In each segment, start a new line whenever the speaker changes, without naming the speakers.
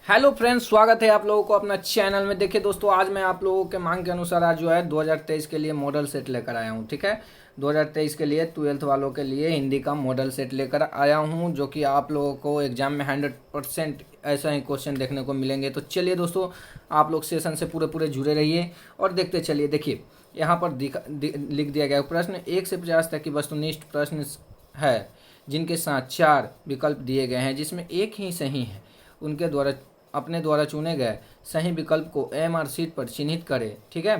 Hello friends, स्वागत है आप लोगों को अपना चैनल में। देखिए दोस्तों, आज मैं आप लोगों के मांग के अनुसार आज जो है 2023 के लिए मॉडल सेट लेकर आया हूं। ठीक है, 2023 के लिए 12th वालों के लिए हिंदी का मॉडल सेट लेकर आया हूं, जो कि आप लोगों को एग्जाम में 100% ऐसा ही क्वेश्चन देखने को मिलेंगे। तो चलिए दोस्तों, आप लोग सेशन से पूरे पूरे जुड़े रहिए और देखते चलिए। देखिए यहाँ पर लिख दिया गया प्रश्न 1 से 50 तक की वस्तुनिष्ठ प्रश्न है, जिनके साथ 4 विकल्प दिए गए हैं, जिसमें एक ही सही है। उनके द्वारा अपने द्वारा चुने गए सही विकल्प को एमआर शीट पर चिन्हित करें। ठीक है,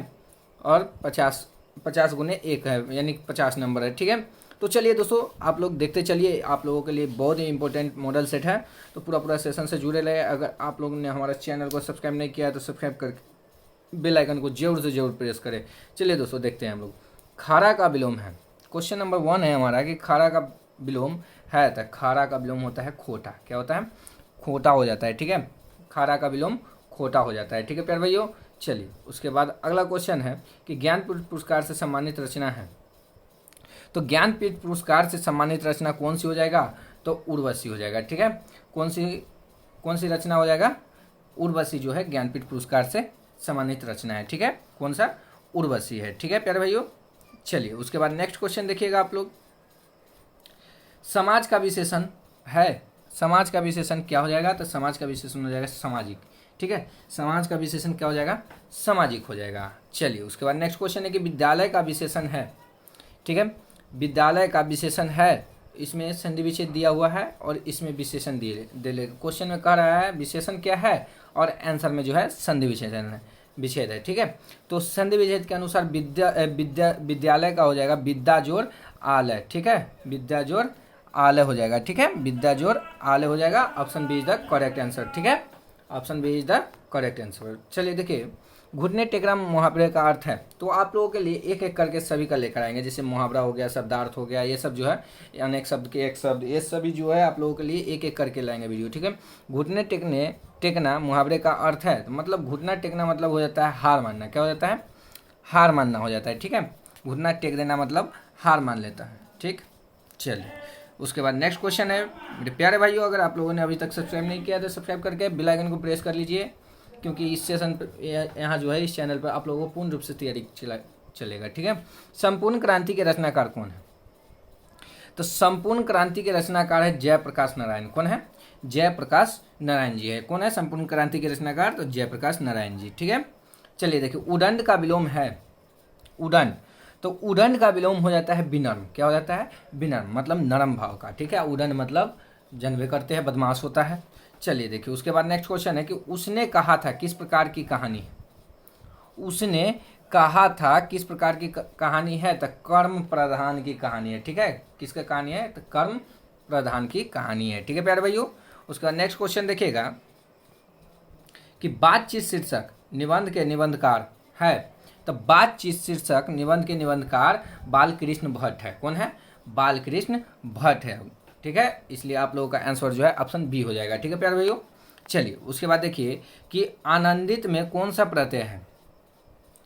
और 50 गुने 1 है, यानी 50 नंबर है। ठीक है, तो चलिए दोस्तों, आप लोग देखते चलिए। आप लोगों के लिए बहुत ही इंपॉर्टेंट मॉडल सेट है, तो पूरा सेशन से जुड़े रहे। अगर आप लोगों ने हमारा चैनल को सब्सक्राइब नहीं किया है तो सब्सक्राइब करके बेल आइकन को जरूर से जरूर प्रेस करें। चलिए दोस्तों, देखते हैं हम लोग। खारा का विलोम है, क्वेश्चन नंबर 1 है हमारा कि खारा का विलोम है, तो खारा का विलोम होता है खोटा। क्या होता है? खोटा हो जाता है। ठीक है, खारा का विलोम खोटा हो जाता है। ठीक है प्यार भाइयों, चलिए उसके बाद अगला क्वेश्चन है कि ज्ञानपीठ पुरस्कार से सम्मानित रचना है। तो ज्ञानपीठ पुरस्कार से सम्मानित रचना कौन सी हो जाएगा? तो उर्वशी हो जाएगा। ठीक है, कौन सी रचना हो जाएगा? उर्वशी जो है ज्ञानपीठ पुरस्कार से सम्मानित रचना है। ठीक है, कौन सा? उर्वशी है। ठीक है प्यारे भाइयों, चलिए उसके बाद नेक्स्ट क्वेश्चन देखिएगा आप लोग। समाज का विशेषण है, समाज का विशेषण क्या हो जाएगा? तो समाज का विशेषण हो जाएगा सामाजिक। ठीक है, समाज का विशेषण क्या हो जाएगा? सामाजिक हो जाएगा। चलिए उसके बाद नेक्स्ट क्वेश्चन है कि विद्यालय का विशेषण है। ठीक है, विद्यालय का विशेषण है, इसमें संधि विच्छेद दिया हुआ है और इसमें विशेषण दे क्वेश्चन में कह रहा है विशेषण क्या है, और आंसर में जो है संधि विच्छेद है। ठीक है, तो संधि विच्छेद के अनुसार विद्यालय का हो जाएगा विद्या जोड़ आलय। ठीक है, विद्या जोड़ आलय हो जाएगा। ठीक है, विद्या जोड़ आलय हो जाएगा। Option B is the correct answer. ठीक है, option B is the correct answer. चलिए देखिए, घुटने टेकना मुहावरे का अर्थ है। तो आप लोगों के लिए एक एक करके सभी का लेकर आएंगे, जैसे मुहावरा हो गया, शब्दार्थ हो गया, ये सब जो है अनेक शब्द के एक शब्द, ये सभी जो है आप लोगों के लिए एक एक करके लाएंगे वीडियो। ठीक है, घुटने टेकना मुहावरे का अर्थ है, तो मतलब घुटना टेकना मतलब हो जाता है हार मानना। क्या हो जाता है? हार मानना हो जाता है। ठीक है, घुटना टेक देना मतलब हार मान लेता है। ठीक, चलिए उसके बाद नेक्स्ट क्वेश्चन है मेरे प्यारे भाइयों, अगर आप लोगों ने अभी तक सब्सक्राइब नहीं किया तो सब्सक्राइब करके बेल आइकन को प्रेस कर लीजिए, क्योंकि इस सेशन पर यहाँ जो है इस चैनल पर आप लोगों को पूर्ण रूप से तैयारी चलेगा। ठीक है, संपूर्ण क्रांति के रचनाकार कौन है? तो संपूर्ण क्रांति के रचनाकार है जयप्रकाश नारायण। कौन है? जयप्रकाश नारायण जी है। कौन है संपूर्ण क्रांति के रचनाकार? तो जयप्रकाश नारायण जी। ठीक है, चलिए देखिए, उदंड का विलोम है उदंड। तो उदंड का विलोम हो जाता है विनम्र। क्या हो जाता है? विनम्र, मतलब नरम भाव का। ठीक है, उदंड मतलब जनवे करते हैं, बदमाश होता है। चलिए देखिए उसके बाद नेक्स्ट क्वेश्चन है कि उसने कहा था किस प्रकार की कहानी है? उसने कहा था किस प्रकार की कहानी है? तो कर्म प्रधान की कहानी है। ठीक है, किसका कहानी है? तो कर्म प्रधान की कहानी है। ठीक है प्यारे भाइयों, उसका नेक्स्ट क्वेश्चन देखिएगा कि बातचीत शीर्षक निबंध के निबंधकार है। तो बातचीत शीर्षक निबंध के निबंधकार बालकृष्ण भट्ट है। कौन है? बालकृष्ण भट्ट है। ठीक है, इसलिए आप लोगों का आंसर जो है ऑप्शन बी हो जाएगा। ठीक है प्यारे भाइयों, चलिए उसके बाद देखिए कि आनंदित में कौन सा प्रत्यय है?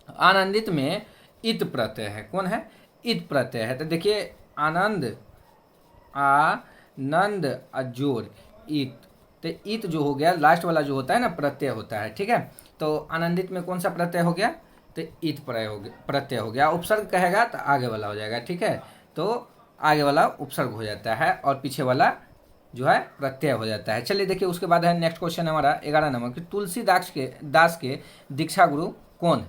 आनंदित में इत प्रत्यय है। कौन है? इत प्रत्यय है। तो देखिए, आनंद आनंद अजोर इत, तो इत जो हो गया लास्ट वाला जो होता है ना प्रत्यय होता है। ठीक है, तो आनंदित में कौन सा प्रत्यय हो गया? तो इत प्रत्यय हो गया। उपसर्ग कहेगा तो आगे वाला हो जाएगा। ठीक है, तो आगे वाला उपसर्ग हो जाता है और पीछे वाला जो है प्रत्यय हो जाता है। चलिए देखिए उसके बाद है नेक्स्ट क्वेश्चन हमारा 11 नंबर कि तुलसीदास के दीक्षा गुरु कौन है?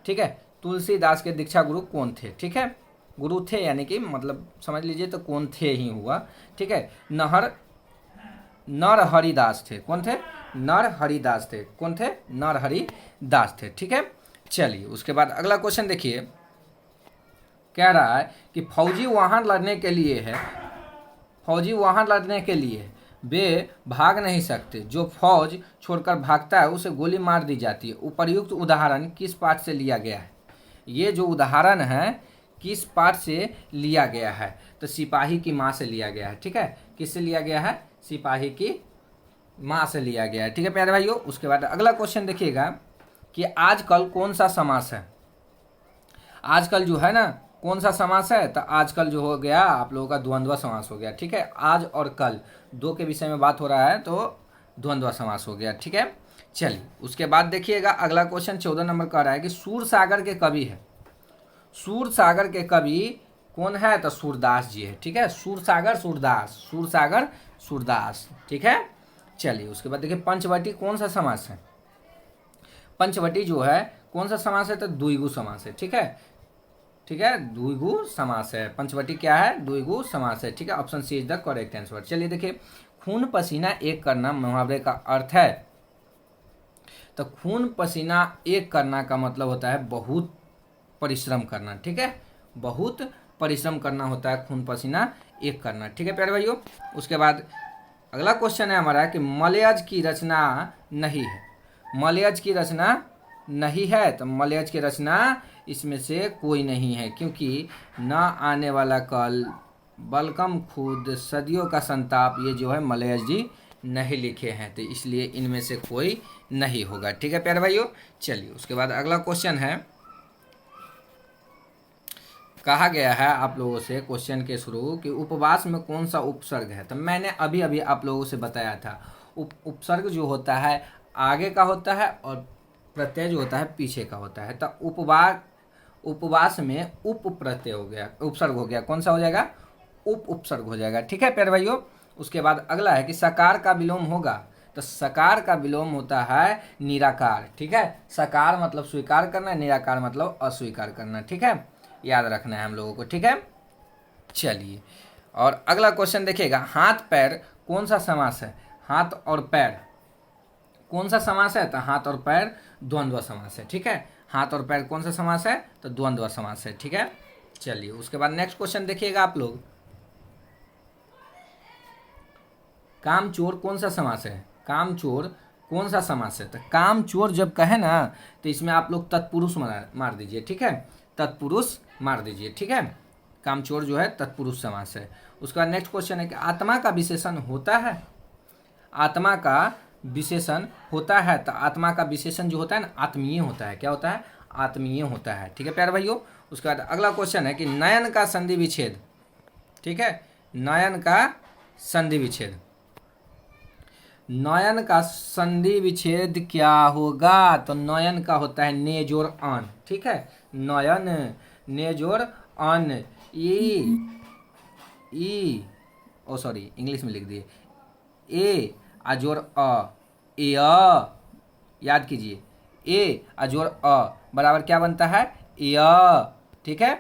ठीक है, तुलसीदास के दीक्षा गुरु कौन थे? ठीक है, गुरु थे यानी कि मतलब समझ लीजिए तो कौन थे ही हुआ। ठीक है, नर हरिदास थे। कौन थे? नर हरिदास थे। कौन थे? नर हरिदास थे। ठीक है, चलिए उसके बाद अगला क्वेश्चन देखिए, कह रहा है कि फौजी वहां लड़ने के लिए है, फौजी वहां लड़ने के लिए वे भाग नहीं सकते, जो फौज छोड़कर भागता है उसे गोली मार दी जाती है। उपर्युक्त उदाहरण किस पाठ से लिया गया है? ये जो उदाहरण है किस पाठ से लिया गया है? तो सिपाही की माँ से लिया गया है। ठीक है, किससे लिया गया है? सिपाही की माँ से लिया गया है। ठीक है प्यारे भाइयों, उसके बाद अगला क्वेश्चन देखिएगा कि आजकल कौन सा समास है? आजकल जो है ना कौन सा समास है? तो आजकल जो हो गया आप लोगों का द्वंद्व समास हो गया। ठीक है, आज और कल दो के विषय में बात हो रहा है, तो द्वंद्व समास हो गया। ठीक है, चलिए उसके बाद देखिएगा अगला क्वेश्चन 14 नंबर कह रहा है कि सूरसागर के कवि है, सूरसागर के कवि कौन है? तो सूरदास जी है। ठीक है, सूरसागर सूरदास, सूरसागर सूरदास। ठीक है, चलिए उसके बाद देखिए पंचवटी कौन सा समास है? पंचवटी जो है कौन सा समास है? तो द्विगु समास है। ठीक है, ठीक है, द्विगु समास है। पंचवटी क्या है? द्विगु समास है। ठीक है, option C is the correct answer. चलिए देखिए खून पसीना एक करना मुहावरे का अर्थ है, तो खून पसीना एक करना का मतलब होता है बहुत परिश्रम करना। ठीक है, बहुत परिश्रम करना होता है खून पसीना एक करना। ठीक है प्यारे भाइयों, उसके बाद अगला क्वेश्चन है हमारा कि मलयज की रचना नहीं है, मलयज की रचना नहीं है, तो मलयज की रचना इसमें से कोई नहीं है, क्योंकि न आने वाला कल, बलकम खुद, सदियों का संताप, ये जो है मलयज जी नहीं लिखे हैं, तो इसलिए इनमें से कोई नहीं होगा। ठीक है प्यारे भाइयों, चलिए उसके बाद अगला क्वेश्चन है, कहा गया है आप लोगों से क्वेश्चन के शुरू कि उपवास में कौन सा उपसर्ग है? तो मैंने अभी अभी आप लोगों से बताया था उपसर्ग जो होता है आगे का होता है और प्रत्यय जो होता है पीछे का होता है। तो उपवास में उप प्रत्यय हो गया, उपसर्ग हो गया, कौन सा हो जाएगा? उपसर्ग हो जाएगा। ठीक है प्यारे भाइयों, उसके बाद अगला है कि सकार का विलोम होगा, तो सकार का विलोम होता है निराकार। ठीक है, सकार मतलब स्वीकार करना, निराकार मतलब अस्वीकार करना। ठीक है, याद रखना है हम लोगों को। ठीक है, चलिए और अगला क्वेश्चन देखिएगा, हाथ पैर कौन सा समास है? हाथ और पैर कौन सा समास है? तो हाथ और पैर द्वंद्व समास है। ठीक है, हाथ और पैर कौन सा समास है? तो द्वंद्व समास है। ठीक है, चलिए उसके बाद नेक्स्ट क्वेश्चन देखिएगा आप लोग, कामचोर कौन सा समास है? कामचोर कौन सा समास है? तो कामचोर जब कहे ना तो इसमें आप लोग तत्पुरुष मार दीजिए। ठीक है, तत्पुरुष मार दीजिए। ठीक है, कामचोर जो है तत्पुरुष समास है। उसके बाद नेक्स्ट क्वेश्चन है कि आत्मा का विशेषण होता है? आत्मा का विशेषण होता है, तो आत्मा का विशेषण जो होता है ना आत्मीय होता है। क्या होता है? आत्मीय होता है। ठीक है प्यारे भाइयों, उसके बाद अगला क्वेश्चन है कि नयन का संधि विच्छेद। ठीक है, नयन का संधि विच्छेद, नयन का संधि विच्छेद क्या होगा? तो नयन का होता है ने जोड़ अन। ठीक है, नयन ने जोड़ अन, ई ओ सॉरी इंग्लिश में लिख दिए, ए अजोर अ, ए याद कीजिए, ए अजोर अ बराबर क्या बनता है? ए। ठीक है,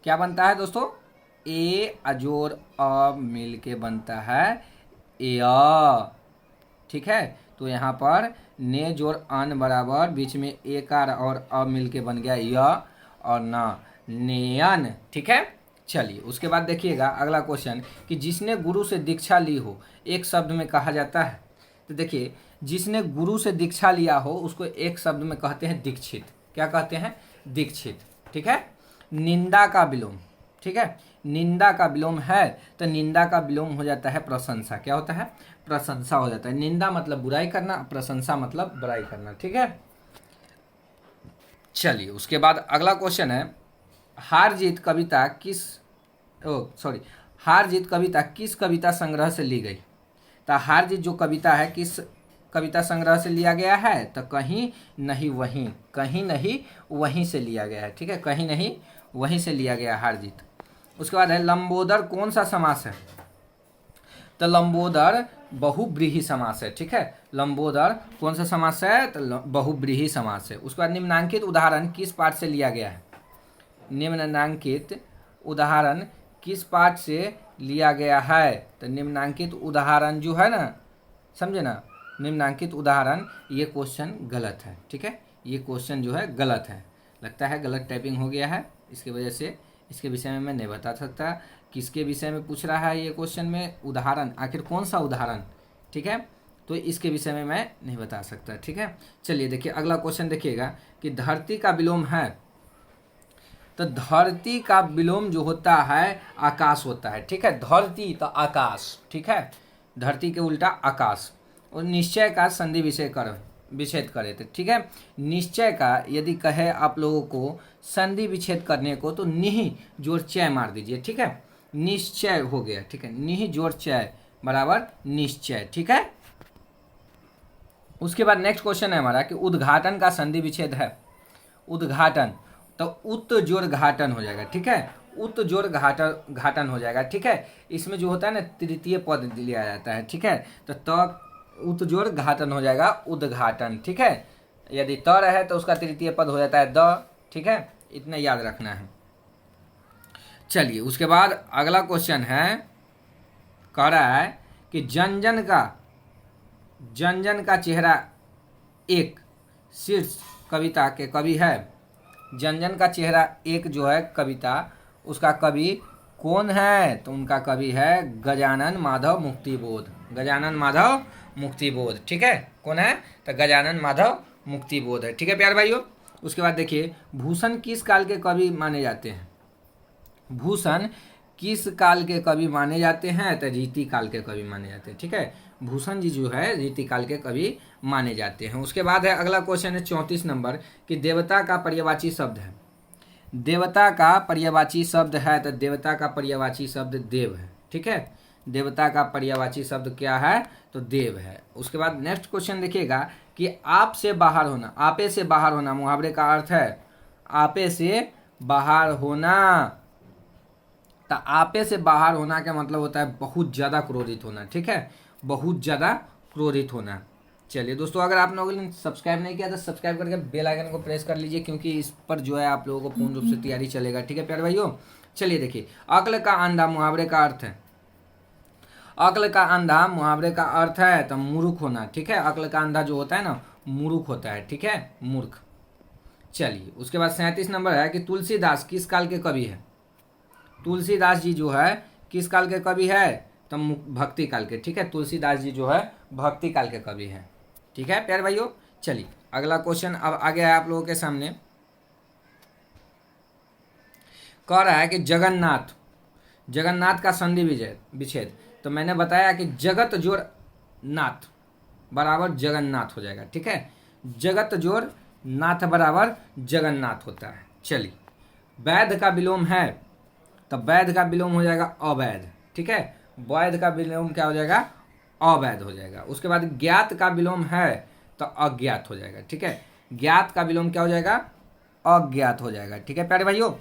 क्या बनता है दोस्तों? ए अजोर अ मिल के बनता है ए। ठीक है, तो यहाँ पर ने जोड़ अन बराबर बीच में एकार और अ मिल के बन गया य और ना नेयन। ठीक है, चलिए उसके बाद देखिएगा अगला क्वेश्चन कि जिसने गुरु से दीक्षा ली हो एक शब्द में कहा जाता है। तो देखिए जिसने गुरु से दीक्षा लिया हो उसको एक शब्द में कहते हैं दीक्षित। क्या कहते हैं? दीक्षित। ठीक है, निंदा का विलोम। ठीक है, निंदा का विलोम है तो निंदा का विलोम हो जाता है प्रशंसा। क्या होता है? प्रशंसा हो जाता है। निंदा मतलब बुराई करना, प्रशंसा मतलब बुराई करना। ठीक है, चलिए उसके बाद अगला क्वेश्चन है, हार जीत कविता किस कविता संग्रह से ली गई? तो हार जीत जो कविता है किस कविता संग्रह से लिया गया है? तो कहीं नहीं वहीं से लिया गया है। ठीक है, कहीं नहीं वहीं से लिया गया हार जीत। उसके बाद है लंबोदर कौन सा समास है? तो लंबोदर बहुब्रीहि समास है। ठीक है, लंबोदर कौन सा समास है? तो बहुब्रीहि समास है। उसके बाद निम्नांकित उदाहरण किस पाठ से लिया गया है? निम्नांकित उदाहरण किस पाठ से लिया गया है? तो निम्नांकित उदाहरण जो है ना, समझे ना, निम्नांकित उदाहरण, ये क्वेश्चन गलत है। ठीक है, ये क्वेश्चन जो है गलत है, लगता है गलत टाइपिंग हो गया है, इसकी वजह से इसके विषय में मैं नहीं बता सकता किसके विषय में पूछ रहा है ये क्वेश्चन में, उदाहरण आखिर कौन सा उदाहरण। ठीक है, तो इसके विषय में मैं नहीं बता सकता। ठीक है, चलिए देखिए अगला क्वेश्चन देखिएगा कि धरती का विलोम है। तो धरती का विलोम जो होता है आकाश होता है। ठीक है, धरती तो आकाश। ठीक है, धरती के उल्टा आकाश। और निश्चय का संधि विच्छेद करे थे। ठीक है, निश्चय का यदि कहे आप लोगों को संधि विच्छेद करने को तो निह जोड़ चय मार दीजिए। ठीक है, निश्चय हो गया। ठीक है, निह जोड़ चय बराबर निश्चय। ठीक है, उसके बाद नेक्स्ट क्वेश्चन है हमारा कि उद्घाटन का संधि विच्छेद है। उद्घाटन तो उत जोड़ घाटन हो जाएगा, ठीक है, उत जोड़ घाटन हो जाएगा, ठीक है। इसमें जो होता है ना तृतीय पद लिया जाता है, ठीक है, तो उत जोड़ घाटन हो जाएगा उद्घाटन, ठीक है। यदि त है तो उसका तृतीय पद हो जाता है द, ठीक है, इतना याद रखना है। चलिए उसके बाद अगला क्वेश्चन है, कह रहा है कि जन जन का चेहरा एक शीर्ष कविता के कवि है। जन जन का चेहरा एक जो है कविता, उसका कवि कौन है? तो उनका कवि है गजानन माधव मुक्तिबोध। गजानन माधव मुक्तिबोध, ठीक है, कौन है? तो गजानन माधव मुक्तिबोध है, ठीक है प्यारे भाइयों। उसके बाद देखिए भूषण किस काल के कवि माने जाते हैं? भूषण किस काल के कवि माने जाते हैं? तो रीति काल के कवि माने जाते हैं, ठीक है। भूषण जी जो है रीति काल के कवि माने जाते हैं। उसके बाद है अगला क्वेश्चन है 34 नंबर कि देवता का पर्यायवाची शब्द है। देवता का पर्यायवाची शब्द है, तो देवता का पर्यायवाची शब्द देव है, ठीक है। देवता का पर्यायवाची शब्द क्या है? तो देव है। उसके बाद नेक्स्ट क्वेश्चन देखिएगा कि आप से बाहर होना, आपे से बाहर होना मुहावरे का अर्थ है आपे से बाहर होना। तो आपे से बाहर होना का मतलब होता है बहुत ज़्यादा क्रोधित होना, ठीक है, बहुत ज़्यादा क्रोधित होना। चलिए दोस्तों, अगर आप लोगों ने सब्सक्राइब नहीं किया तो सब्सक्राइब करके बेल आइकन को प्रेस कर लीजिए, क्योंकि इस पर जो है आप लोगों को पूर्ण रूप से तैयारी चलेगा, ठीक है प्यारे भाइयों। चलिए देखिए अक्ल का अंधा मुहावरे का अर्थ है। अक्ल का अंधा मुहावरे का अर्थ है तो मूर्ख होना, ठीक है। अक्ल का अंधा जो होता है ना मूर्ख होता है, ठीक है, मूर्ख। चलिए उसके बाद 37 नंबर है कि तुलसीदास किस काल के कवि है? तुलसीदास जी जो है किस काल के कवि है? तो भक्ति काल के, ठीक है। तुलसीदास जी जो है भक्ति काल के कवि हैं, ठीक है प्यारे भाइयों। चलिए अगला क्वेश्चन अब आ गया है आप लोगों के सामने। कह रहा है कि जगन्नाथ, जगन्नाथ का संधि विच्छेद। तो मैंने बताया कि जगत जोड़ नाथ बराबर जगन्नाथ हो जाएगा, ठीक है। जगत जोड़ नाथ बराबर जगन्नाथ होता है। चलिए वैध का विलोम है, तो वैध का विलोम हो जाएगा अवैध, ठीक है। वैध का विलोम क्या हो जाएगा? अवैध हो जाएगा। उसके बाद ज्ञात का विलोम है तो अज्ञात हो जाएगा, ठीक है। ज्ञात का विलोम क्या हो जाएगा? अज्ञात हो जाएगा, ठीक है प्यारे भाइयों।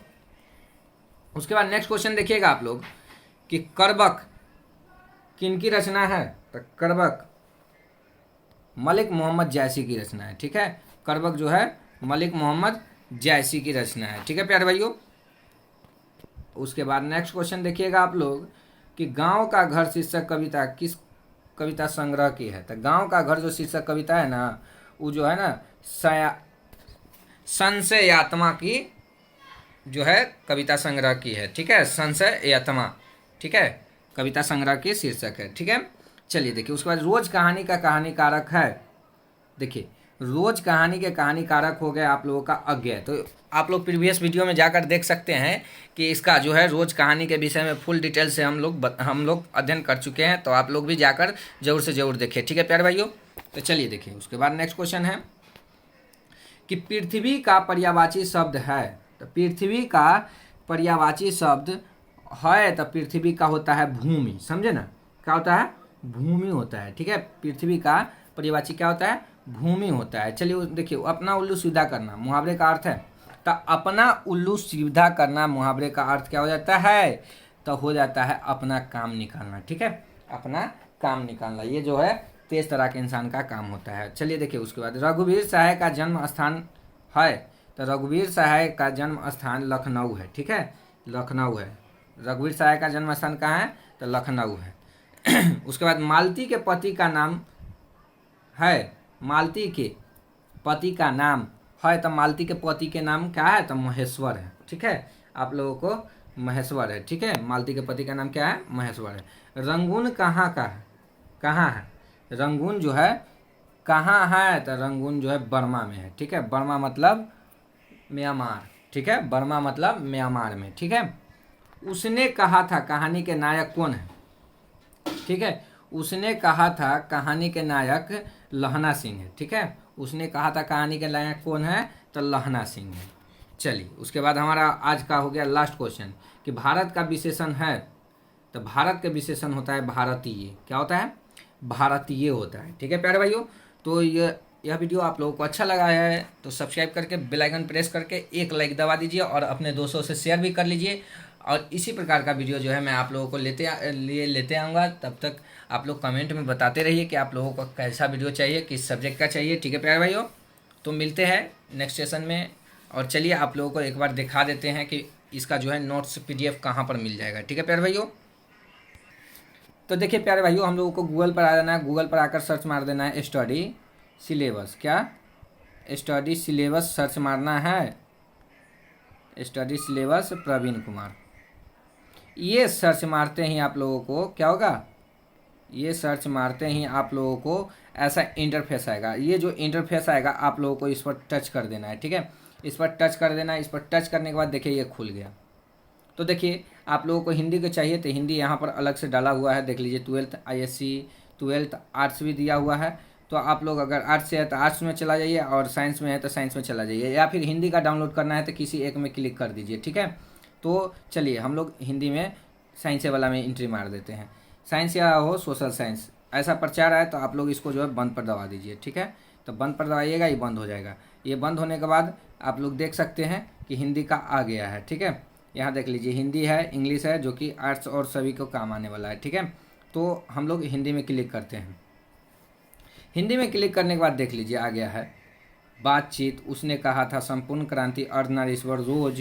उसके बाद नेक्स्ट क्वेश्चन देखिएगा आप लोग कि करबक किनकी रचना है? तो करबक मलिक मोहम्मद जायसी की रचना है, ठीक है। करबक जो है मलिक मोहम्मद जायसी की रचना है, ठीक है प्यारे भाइयों। उसके बाद नेक्स्ट क्वेश्चन देखिएगा आप लोग कि गांव का घर शीर्षक कविता किस कविता संग्रह की है? तो गांव का घर जो शीर्षक कविता है ना वो जो है ना संशयात्मा की जो है कविता संग्रह की है, ठीक है। संशयात्मा, ठीक है, कविता संग्रह की शीर्षक है, ठीक है। चलिए देखिए उसके बाद रोज कहानी का कहानीकारक है। देखिए रोज कहानी के कहानीकारक हो गए आप लोगों का अज्ञेय। तो आप लोग प्रीवियस वीडियो में जाकर देख सकते हैं कि इसका जो है रोज कहानी के विषय में फुल डिटेल से हम लोग अध्ययन कर चुके हैं। तो आप लोग भी जाकर जरूर से जरूर देखिए, ठीक है प्यारे भाइयों। तो चलिए देखिए उसके बाद नेक्स्ट क्वेश्चन है कि पृथ्वी का पर्यायवाची शब्द है। तो पृथ्वी का पर्यायवाची शब्द है तो पृथ्वी का होता है भूमि, समझे ना, क्या होता है? भूमि होता है, ठीक है। पृथ्वी का पर्यायवाची क्या होता है? भूमि होता है। चलिए देखिए अपना उल्लू सीधा करना मुहावरे का अर्थ है। तो अपना उल्लू सीधा करना मुहावरे का अर्थ क्या हो जाता है? तो हो जाता है अपना काम निकालना, ठीक है, अपना काम निकालना। ये जो है तेज तरह के इंसान का काम होता है। चलिए देखिए उसके बाद रघुवीर सहाय का जन्म स्थान है। तो रघुवीर सहाय का जन्म स्थान लखनऊ है, ठीक है, लखनऊ है। रघुवीर सहाय का जन्म स्थान कहाँ है? तो लखनऊ है। उसके बाद मालती के पति का नाम है। मालती के पति का नाम है तो मालती के पति के नाम क्या है? तो महेश्वर है, ठीक है। आप लोगों को महेश्वर है, ठीक है। मालती के पति का नाम क्या है? महेश्वर है। रंगून कहाँ का है? कहाँ है? रंगून जो है कहाँ है? तो रंगून जो है बर्मा में है, ठीक है। बर्मा मतलब म्यांमार, ठीक है, बर्मा मतलब म्यांमार में, ठीक है। उसने कहा था कहानी के नायक कौन है? ठीक है, उसने कहा था कहानी के नायक लहना सिंह है, ठीक है। उसने कहा था कहानी के नायक कौन है? तो लहना सिंह है। चलिए उसके बाद हमारा आज का हो गया लास्ट क्वेश्चन कि भारत का विशेषण है। तो भारत का विशेषण होता है भारतीय। क्या होता है? भारतीय होता है, ठीक है प्यारे भाइयों। तो यह वीडियो आप लोगों को अच्छा लगा है तो सब्सक्राइब करके बेल आइकन प्रेस करके एक लाइक दबा दीजिए और अपने दोस्तों से शेयर भी कर लीजिए। और इसी प्रकार का वीडियो जो है मैं आप लोगों को लेते आऊँगा। तब तक आप लोग कमेंट में बताते रहिए कि आप लोगों को कैसा वीडियो चाहिए, किस सब्जेक्ट का चाहिए। ठीक है प्यारे भाइयों, तो मिलते हैं नेक्स्ट सेशन में। और चलिए आप लोगों को एक बार दिखा देते हैं कि इसका जो है नोट्स PDF कहाँ पर मिल जाएगा। ठीक है प्यारे भाइयों, तो देखिए प्यारे भाइयों, हम लोगों को गूगल पर आ जाना है। गूगल पर आकर सर्च मार देना है स्टडी सिलेबस। क्या? स्टडी सिलेबस सर्च मारना है, स्टडी सिलेबस प्रवीण कुमार। ये सर्च मारते ही आप लोगों को क्या होगा, ये सर्च मारते ही आप लोगों को ऐसा इंटरफेस आएगा। ये जो इंटरफेस आएगा आप लोगों को इस पर टच कर देना है। ठीक है, इस पर टच कर देना है। इस पर टच करने के बाद देखिए ये खुल गया। तो देखिए आप लोगों को हिंदी का चाहिए तो हिंदी यहाँ पर अलग से डाला हुआ है। देख लीजिए 12th ISC, 12th आर्ट्स भी दिया हुआ है। तो आप लोग अगर आर्ट्स से है तो आर्ट्स में चला जाइए और साइंस में है तो साइंस में चला जाइए, या फिर हिंदी का डाउनलोड करना है तो किसी एक में क्लिक कर दीजिए। ठीक है, तो चलिए हम लोग हिंदी में साइंस वाला में एंट्री मार देते हैं। साइंस या हो सोशल साइंस ऐसा प्रचार है तो आप लोग इसको जो है बंद पर दबा दीजिए। ठीक है, तो बंद पर दबाइएगा, ये बंद हो जाएगा। ये बंद होने के बाद आप लोग देख सकते हैं कि हिंदी का आ गया है। ठीक है, यहाँ देख लीजिए हिंदी है, इंग्लिश है, जो कि आर्ट्स और सभी को काम आने वाला है। ठीक है, तो हम लोग हिंदी में क्लिक करते हैं। हिंदी में क्लिक करने के बाद देख लीजिए आ गया है बातचीत, उसने कहा था, संपूर्ण क्रांति, अर्धनारीश्वर, रोज,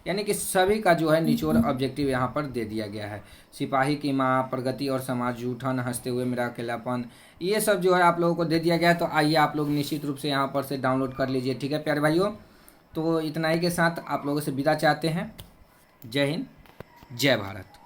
यानी कि सभी का जो है निचोड़ ऑब्जेक्टिव यहाँ पर दे दिया गया है। सिपाही की माँ, प्रगति और समाज, जूठन, हंसते हुए, मेरा अकेलापन, ये सब जो है आप लोगों को दे दिया गया है। तो आइए आप लोग निश्चित रूप से यहाँ पर से डाउनलोड कर लीजिए। ठीक है प्यारे भाइयों, तो इतना ही के साथ आप लोगों से विदा चाहते हैं। जय हिंद, जय भारत।